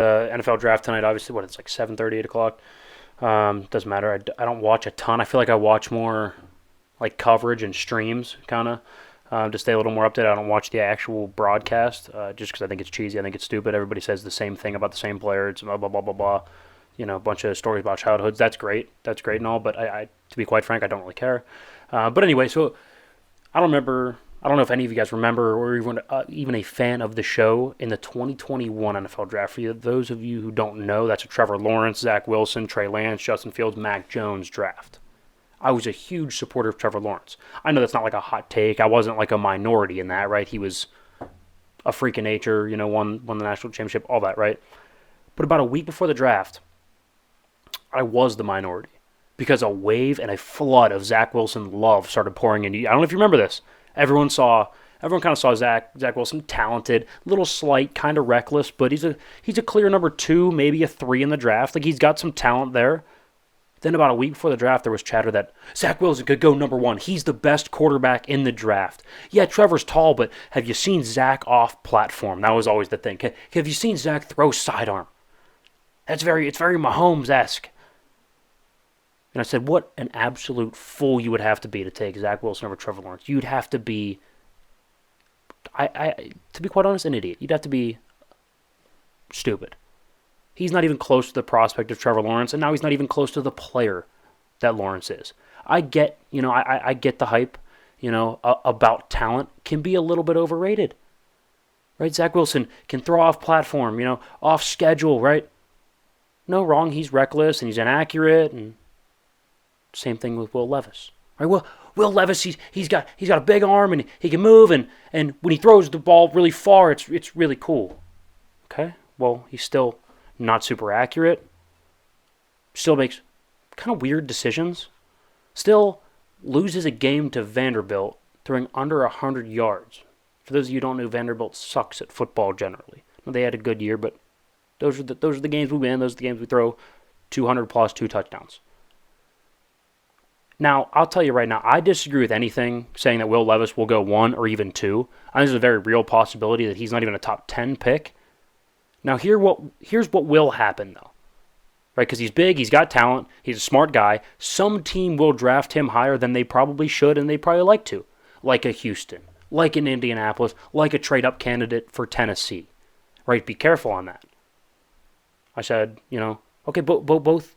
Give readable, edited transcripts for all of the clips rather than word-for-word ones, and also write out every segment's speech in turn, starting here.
NFL draft tonight. Obviously, it's like 7:30, 8 o'clock. Doesn't matter. I don't watch a ton. I feel like I watch more like coverage and streams, kind of, to stay a little more updated. I don't watch the actual broadcast just because I think it's cheesy. I think it's stupid. Everybody says the same thing about the same player. It's blah, blah, blah, blah, blah. A bunch of stories about childhoods. That's great. That's great and all, but to be quite frank, I don't really care. But anyway, so I don't remember. I don't know if any of you guys remember or even a fan of the show in the 2021 NFL Draft. For those of you who don't know, that's a Trevor Lawrence, Zach Wilson, Trey Lance, Justin Fields, Mac Jones draft. I was a huge supporter of Trevor Lawrence. I know that's not like a hot take. I wasn't like a minority in that, right? He was a freak of nature, won the national championship, all that, right? But about a week before the draft, I was the minority because a wave and a flood of Zach Wilson love started pouring in. I don't know if you remember this. Everyone kind of saw Zach Wilson, talented, little slight, kind of reckless, but he's a clear number 2, maybe a 3 in the draft. Like, he's got some talent there. Then about a week before the draft, there was chatter that Zach Wilson could go number 1. He's the best quarterback in the draft. Yeah, Trevor's tall, but have you seen Zach off platform? That was always the thing. Have you seen Zach throw sidearm? It's very Mahomes-esque. And I said, what an absolute fool you would have to be to take Zach Wilson over Trevor Lawrence. You'd have to be, to be quite honest, an idiot. You'd have to be stupid. He's not even close to the prospect of Trevor Lawrence, and now he's not even close to the player that Lawrence is. I get, I get the hype, about talent can be a little bit overrated. Right? Zach Wilson can throw off platform, off schedule, right? No wrong, he's reckless and he's inaccurate, and same thing with Will Levis. Right? Will Levis, he's got a big arm and he can move, and when he throws the ball really far, it's really cool. Okay? Well, he's still not super accurate. Still makes kind of weird decisions. Still loses a game to Vanderbilt throwing under 100 yards. For those of you who don't know, Vanderbilt sucks at football generally. Well, they had a good year, but those are the games we win. Those are the games we throw 200 plus 2 touchdowns. Now, I'll tell you right now, I disagree with anything saying that Will Levis will go 1 or even 2. I think there's a very real possibility that he's not even a top 10 pick. Now, here's what will happen, though. Right? Because he's big, he's got talent, he's a smart guy. Some team will draft him higher than they probably should, and they probably like to. Like a Houston, like an Indianapolis, like a trade-up candidate for Tennessee. Right? Be careful on that. I said, okay, both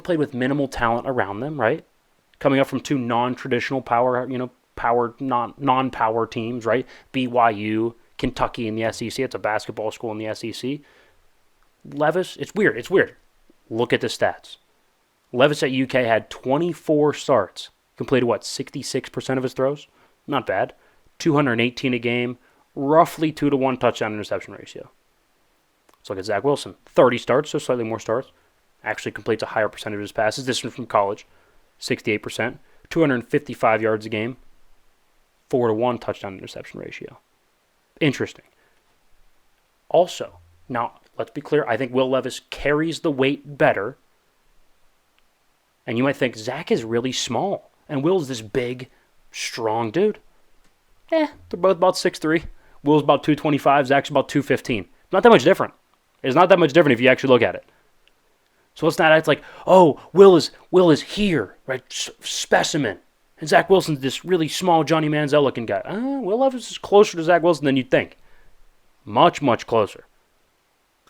played with minimal talent around them, right? Coming up from 2 non-traditional non-power teams, right? BYU, Kentucky in the SEC. It's a basketball school in the SEC. Levis, it's weird. Look at the stats. Levis at UK had 24 starts. Completed, 66% of his throws? Not bad. 218 a game. Roughly 2-to-1 touchdown interception ratio. Let's look at Zach Wilson. 30 starts, so slightly more starts. Actually completes a higher percentage of his passes. This one from college. 68%, 255 yards a game, 4-to-1 touchdown interception ratio. Interesting. Also, now, let's be clear, I think Will Levis carries the weight better. And you might think, Zach is really small, and Will's this big, strong dude. They're both about 6'3". Will's about 225, Zach's about 215. Not that much different. It's not that much different if you actually look at it. So let's not act like, Will is here, right? Specimen. And Zach Wilson's this really small Johnny Manziel looking guy. Will Levis is closer to Zach Wilson than you'd think. Much, much closer.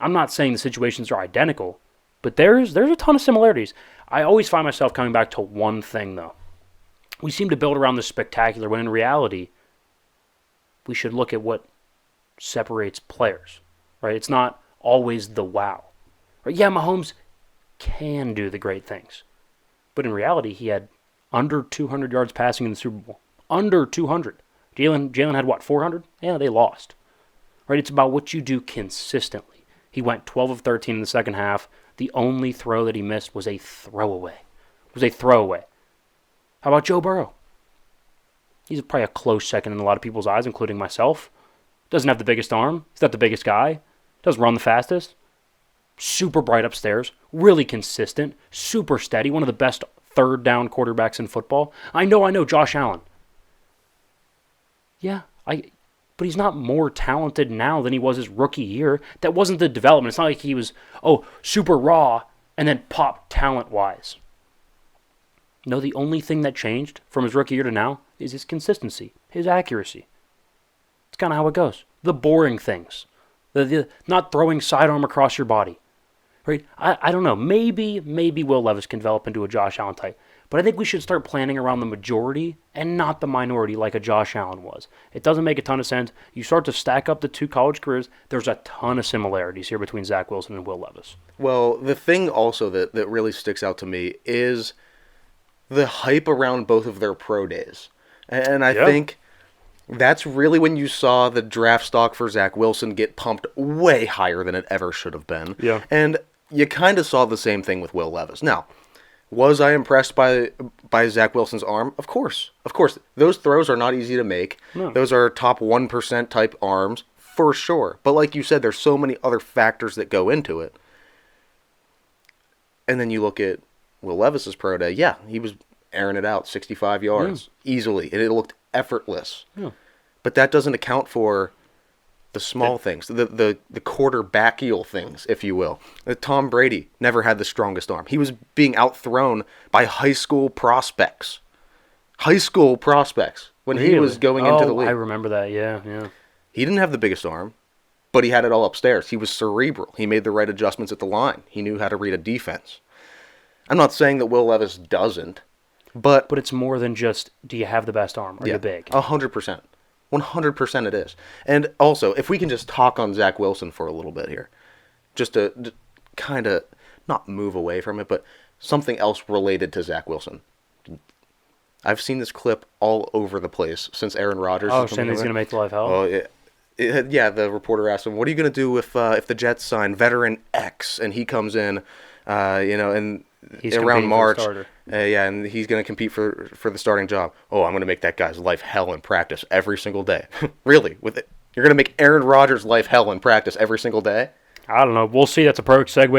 I'm not saying the situations are identical, but there's a ton of similarities. I always find myself coming back to one thing, though. We seem to build around this spectacular, when in reality, we should look at what separates players, right? It's not always the wow. Right? Yeah, Mahomes can do the great things. But in reality, he had under 200 yards passing in the Super Bowl. Under 200. Jalen had 400? Yeah, they lost. Right? It's about what you do consistently. He went 12 of 13 in the second half. The only throw that he missed was a throwaway. How about Joe Burrow? He's probably a close second in a lot of people's eyes, including myself. Doesn't have the biggest arm. He's not the biggest guy. Doesn't run the fastest. Super bright upstairs, really consistent, super steady, one of the best third down quarterbacks in football. I know, Josh Allen. Yeah, but he's not more talented now than he was his rookie year. That wasn't the development. It's not like he was, super raw and then popped talent-wise. No, the only thing that changed from his rookie year to now is his consistency, his accuracy. It's kind of how it goes. The boring things. The not throwing sidearm across your body. Right? I don't know. Maybe Will Levis can develop into a Josh Allen type. But I think we should start planning around the majority and not the minority like a Josh Allen was. It doesn't make a ton of sense. You start to stack up the two college careers, there's a ton of similarities here between Zach Wilson and Will Levis. Well, the thing also that really sticks out to me is the hype around both of their pro days. And I think that's really when you saw the draft stock for Zach Wilson get pumped way higher than it ever should have been. Yeah. And you kind of saw the same thing with Will Levis. Now, was I impressed by Zach Wilson's arm? Of course. Of course. Those throws are not easy to make. No. Those are top 1% type arms, for sure. But like you said, there's so many other factors that go into it. And then you look at Will Levis's pro day. Yeah, he was airing it out 65 yards easily, and it looked effortless. Yeah. But that doesn't account for the small things, the quarterbackial things, if you will. Tom Brady never had the strongest arm. He was being outthrown by high school prospects. High school prospects when he was going into the league. I remember that, yeah. He didn't have the biggest arm, but he had it all upstairs. He was cerebral. He made the right adjustments at the line. He knew how to read a defense. I'm not saying that Will Levis doesn't, but it's more than just, do you have the best arm? Are you big? 100%. 100% it is. And also, if we can just talk on Zach Wilson for a little bit here, just to kind of not move away from it, but something else related to Zach Wilson. I've seen this clip all over the place since Aaron Rodgers. Oh, saying he's going to make life hell? Oh, yeah. The reporter asked him, "What are you going to do if the Jets sign veteran X and he comes in, and he's around March, for the starter. And he's going to compete for the starting job. Oh, I'm going to make that guy's life hell in practice every single day." Really? With it, you're going to make Aaron Rodgers' life hell in practice every single day? I don't know. We'll see. That's a perfect segue